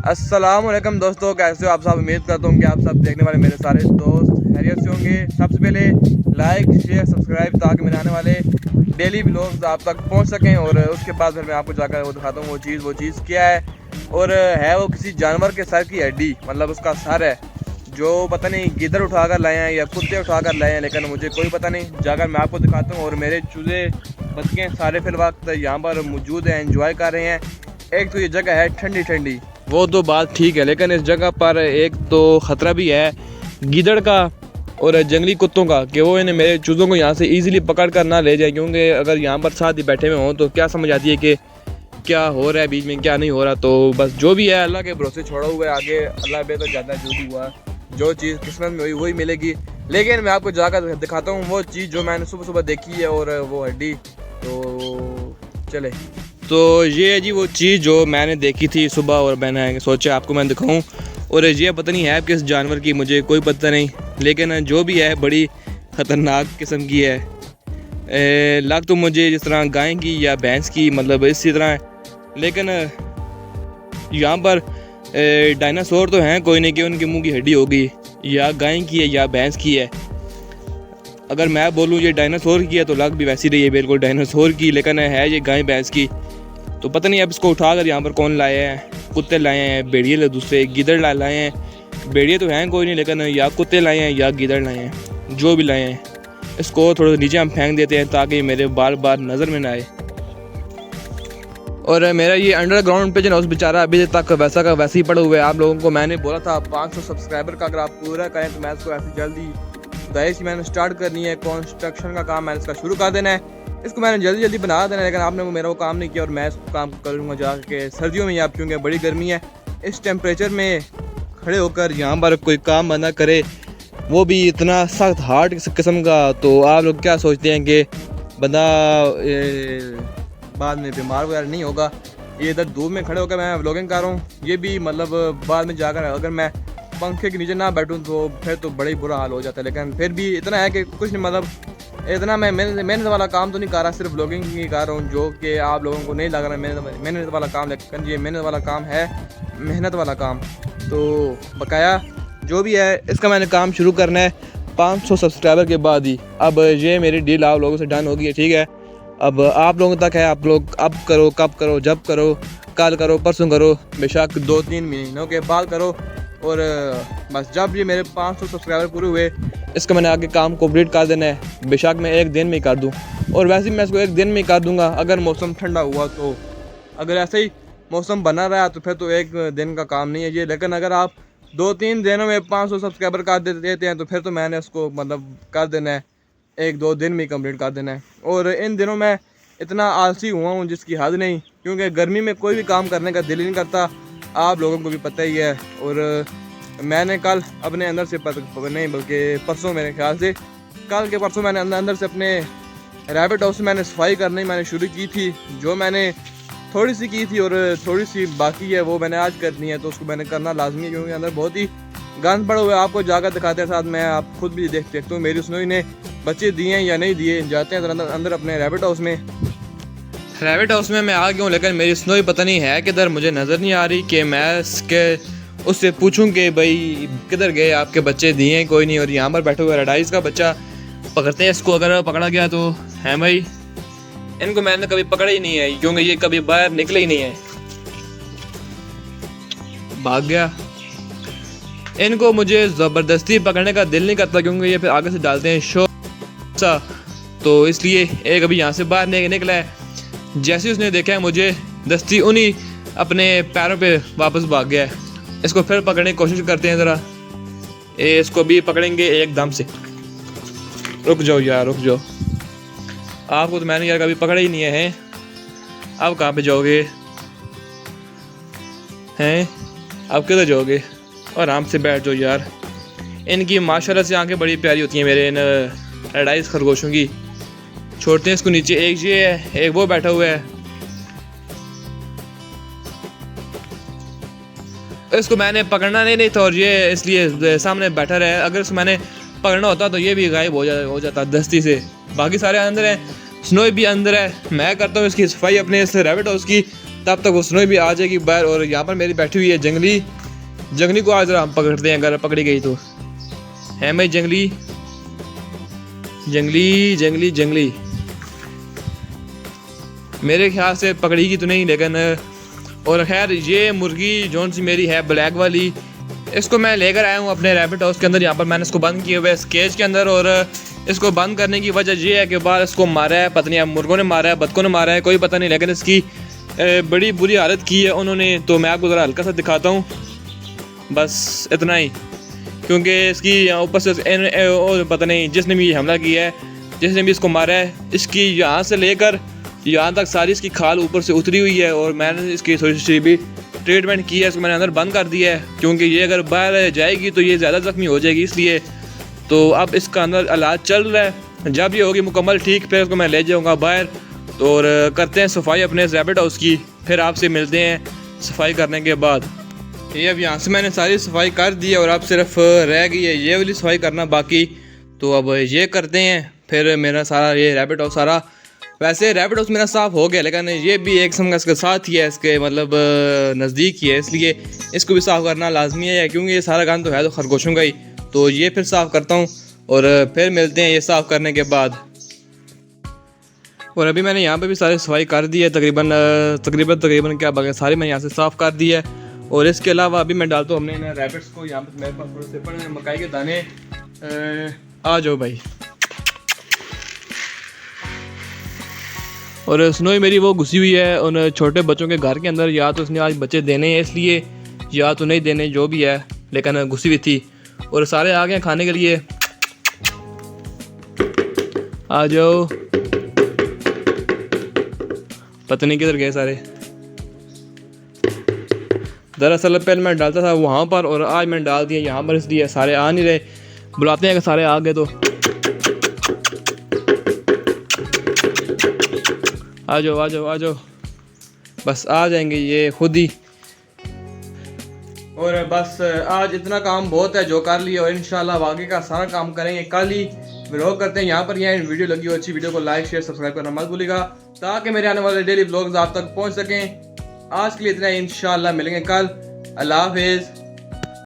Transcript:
अस्सलामुअलैकुम दोस्तों, कैसे हो आप सब। उम्मीद करता हूँ कि आप सब देखने वाले मेरे सारे दोस्त खैरियत से होंगे। सबसे पहले लाइक शेयर सब्सक्राइब ताकि मेरे आने वाले डेली व्लॉग्स आप तक पहुँच सकें। और उसके बाद फिर मैं आपको जाकर वो दिखाता हूँ वो चीज़ क्या है। और है वो किसी जानवर के सर की हड्डी, मतलब उसका सर है जो पता नहीं गिदड़ उठा कर लाए हैं या कुत्ते उठा कर लाए हैं, लेकिन मुझे कोई पता नहीं। जाकर मैं आपको दिखाता हूँ। और मेरे चूजे बच्चे सारे फिल वक्त यहाँ पर मौजूद हैं, एंजॉय कर रहे हैं। एक तो ये जगह है ठंडी ठंडी, वो तो बात ठीक है, लेकिन इस जगह पर एक तो ख़तरा भी है गीदड़ का और जंगली कुत्तों का कि वो इन्हें मेरे चूज़ों को यहाँ से इजीली पकड़ कर ना ले जाए। क्योंकि अगर यहाँ पर साथ ही बैठे हुए हों तो क्या समझ आती है कि क्या हो रहा है बीच में, क्या नहीं हो रहा। तो बस जो भी है अल्लाह के भरोसे छोड़ा हुआ है, आगे अल्लाह बेहतर जानता है। जो भी हुआ, जो चीज़ किस्मत में हुई वही मिलेगी। लेकिन मैं आपको जाकर दिखाता हूँ वो चीज़ जो मैंने सुबह सुबह देखी है, और वो हड्डी। तो चले, तो ये है जी वो चीज़ जो मैंने देखी थी सुबह और मैंने सोचा आपको मैं दिखाऊं। और ये पता नहीं है किस जानवर की, मुझे कोई पता नहीं, लेकिन जो भी है बड़ी ख़तरनाक किस्म की है। लग तो मुझे जिस तरह गाय की या भैंस की, मतलब इसी तरह है। लेकिन यहाँ पर डायनासोर तो हैं कोई नहीं कि उनके मुंह की हड्डी होगी, या गाय की है या भैंस की है। अगर मैं बोलूँ ये डायनासोर की है तो लग भी वैसी रही है बिल्कुल डायनासोर की, लेकिन है ये गाय भैंस की। तो पता नहीं अब इसको उठाकर यहाँ पर कौन लाए हैं। कुत्ते लाए हैं, भेड़िए दूसरे गिदड़ लाए हैं। भेड़िए तो हैं कोई नहीं, लेकिन या कुत्ते लाए हैं या गिदड़ लाए हैं, जो भी लाए हैं इसको थोड़ा नीचे हम फेंक देते हैं ताकि मेरे बार बार नज़र में ना आए। और मेरा ये अंडरग्राउंड पेज है उस बेचारा अभी तक वैसा का वैसे ही पड़ा हुआ है। आप लोगों को मैंने बोला था 500 सब्सक्राइबर का अगर आप पूरा करें तो मैं इसको ऐसी जल्दी दाइश मैंने स्टार्ट करनी है। कंस्ट्रक्शन का काम मैंने इसका शुरू कर देना है, इसको मैंने जल्दी जल्दी बना देना है। लेकिन आपने मेरा वो काम नहीं किया और मैं इसको काम करूँगा जाके सर्दियों में। या क्योंकि बड़ी गर्मी है, इस टेम्परेचर में खड़े होकर यहाँ पर कोई काम बंदा करे, वो भी इतना सख्त हार्ड किस्म का, तो आप लोग क्या सोचते हैं कि बंदा बाद में बीमार वगैरह नहीं होगा। ये इधर धूप में खड़े होकर मैं व्लॉगिंग कर रहा हूँ, ये भी मतलब बाद में जाकर अगर मैं पंखे के नीचे ना बैठूं तो फिर तो बड़ा ही बुरा हाल हो जाता है। लेकिन फिर भी इतना है कि कुछ नहीं, मतलब इतना मैं मेहनत वाला काम तो नहीं कर रहा, सिर्फ व्लॉगिंग ही कर रहा हूँ, जो कि आप लोगों को नहीं लग रहा मेहनत वाला काम। लेकिन ये मेहनत वाला काम है, मेहनत वाला काम। तो बकाया जो भी है इसका मैंने काम शुरू करना है 500 सब्सक्राइबर के बाद ही। अब ये मेरी डील आप लोगों से डन होगी, ठीक है। अब आप लोगों तक है, आप लोग अब करो, कब करो, जब करो, कल करो, परसों करो, बेशक 2-3 महीनों के बाद करो। और बस जब ये मेरे 500 सब्सक्राइबर पूरे हुए इसका मैंने आगे काम कंप्लीट कर देना है। बेशक मैं एक दिन में ही कर दूं, और वैसे मैं इसको एक दिन में ही कर दूंगा अगर मौसम ठंडा हुआ तो। अगर ऐसे ही मौसम बना रहा तो फिर तो एक दिन का काम नहीं है ये। लेकिन अगर आप 2-3 दिनों में 500 सब्सक्राइबर कर देते हैं तो फिर तो मैंने उसको मतलब कर देना है, 1-2 दिन में कंप्लीट कर देना है। और इन दिनों में इतना आलसी हुआ हूँ जिसकी हद नहीं, क्योंकि गर्मी में कोई भी काम करने का दिल ही नहीं करता, आप लोगों को भी पता ही है। और मैंने कल अपने अंदर से नहीं बल्कि परसों, मेरे ख्याल से कल के परसों मैंने अंदर से अपने रैबिट हाउस मैंने सफाई करनी मैंने शुरू की थी। जो मैंने थोड़ी सी की थी और थोड़ी सी बाकी है वो मैंने आज करनी है, तो उसको मैंने करना लाजमी है क्योंकि अंदर बहुत ही गंद पड़ा हुआ है। आपको जाकर दिखाते हैं साथ में, आप खुद भी देख सकते हो मेरी स्नोई ने बच्चे दिए हैं या नहीं दिए। जाते हैं अंदर अपने रैबिट हाउस में। रैबिट हाउस में मैं आ गया हूँ, लेकिन मेरी स्नोई पता नहीं है किधर, मुझे नज़र नहीं आ रही कि मैं उससे पूछूं कि भाई किधर गए, आपके बच्चे दिए हैं कोई नहीं। और यहाँ पर बैठे हुए रेडाइस का बच्चा पकड़ते हैं इसको, अगर पकड़ा गया तो है भाई। इनको मैंने कभी पकड़ा ही नहीं है क्योंकि ये कभी बाहर निकले ही नहीं है, भाग गया। इनको मुझे ज़बरदस्ती पकड़ने का दिल नहीं करता क्योंकि ये फिर आगे से डालते हैं शो सा, तो इसलिए एक अभी यहाँ से बाहर निकला है। जैसे उसने देखा है मुझे, दस्ती उन्हीं अपने पैरों पे वापस भाग गया है। इसको फिर पकड़ने की कोशिश करते हैं ज़रा, इसको भी पकड़ेंगे एकदम से। रुक जाओ यार, रुक जाओ, आपको तो मैंने यार कभी पकड़ा ही नहीं है। अब कहाँ पे जाओगे हैं, अब किधर जाओगे, आराम से बैठ जाओ यार। इनकी माशाल्लाह से आंखें बड़ी प्यारी होती हैं मेरे इन रेडाइस खरगोशों की। छोड़ते हैं इसको नीचे, एक ये है, एक वो बैठा हुआ है। इसको मैंने पकड़ना नहीं था और ये इसलिए सामने बैठा रहा है। अगर इसको मैंने पकड़ना होता तो ये भी गायब हो जाता दस्ती से। बाकी सारे अंदर हैं, स्नोई भी अंदर है। मैं करता हूँ इसकी सफाई अपने इस रैबिट हाउस की, तब तक वो स्नोई भी आ जाएगी बाहर। और यहाँ पर मेरी बैठी हुई है जंगली। जंगली को आज हम पकड़ते हैं, अगर पकड़ी गई तो। है मैं जंगली जंगली जंगली जंगली मेरे ख्याल से पकड़ेगी तो नहीं, लेकिन और खैर ये मुर्गी जौन सी मेरी है ब्लैक वाली, इसको मैं लेकर आया हूँ अपने रैबिट हाउस के अंदर। यहाँ पर मैंने इसको बंद किया हुआ है केज के अंदर। और इसको बंद करने की वजह ये है कि बाहर इसको मारा है, पता नहीं मुर्गों ने मारा है, बतखों ने मारा है, कोई पता नहीं, लेकिन इसकी बड़ी बुरी हालत की है उन्होंने। तो मैं आपको ज़रा हल्का सा दिखाता हूँ, बस इतना ही, क्योंकि इसकी ऊपर से पता नहीं जिसने भी हमला किया है, जिसने भी इसको मारा है, इसकी यहाँ से लेकर यहाँ तक सारी इसकी खाल ऊपर से उतरी हुई है। और मैंने इसकी थोड़ी सी भी ट्रीटमेंट की है, इसको मैंने अंदर बंद कर दिया है, क्योंकि ये अगर बाहर जाएगी तो ये ज़्यादा ज़ख्मी हो जाएगी, इसलिए। तो अब इसका अंदर इलाज चल रहा है, जब ये होगी मुकम्मल ठीक फिर इसको मैं ले जाऊँगा बाहर। तो और करते हैं सफाई अपने रैबिट हाउस की, फिर आपसे मिलते हैं सफाई करने के बाद। ये अब यहाँ से मैंने सारी सफाई कर दी है और अब सिर्फ रह गई है ये वाली सफाई करना बाकी। तो अब ये करते हैं, फिर मेरा सारा ये रैबिट हाउस सारा, वैसे रैबिट हाउस मेरा साफ़ हो गया, लेकिन ये भी एक किस्म का इसके साथ ही है, इसके मतलब नज़दीक ही है, इसलिए इसको भी साफ़ करना लाजमी है, क्योंकि ये सारा गंद तो है तो खरगोशों का ही। तो ये फिर साफ़ करता हूँ और फिर मिलते हैं ये साफ़ करने के बाद। और अभी मैंने यहाँ पे भी सारी सफाई कर दी है, तकरीबन क्या बगैर सारी मैंने यहाँ से साफ़ कर दी है। और इसके अलावा अभी मैं डालता हूँ हमने इन रैबिट्स को, यहाँ पे मेरे पास थोड़े से पड़े हैं मकाई के दाने। आ जाओ भाई। और स्नोई मेरी वो घुसी हुई है उन छोटे बच्चों के घर के अंदर, या तो उसने आज बच्चे देने हैं इसलिए, या तो नहीं देने, जो भी है, लेकिन घुसी हुई थी। और सारे आ गए खाने के लिए, आ जाओ। पता नहीं किधर गए सारे। दरअसल पहले मैं डालता था वहाँ पर और आज मैंने डाल दिया यहाँ पर, इसलिए सारे आ नहीं रहे। बुलाते हैं कि सारे आ गए तो आ जाओ आ जाओ आ जाओ, बस आ जाएंगे ये खुद ही। और बस आज इतना काम बहुत है जो कर लिया, और इंशाल्लाह आगे का सारा काम करेंगे कल ही। व्लॉग करते हैं यहाँ पर। यह वीडियो लगी हो अच्छी वीडियो को लाइक शेयर सब्सक्राइब करना मत भूलिएगा, ताकि मेरे आने वाले डेली व्लॉग्स आप तक पहुँच सकें। आज के लिए इतना ही, इंशाल्लाह मिलेंगे कल। अल्लाह हाफिज़।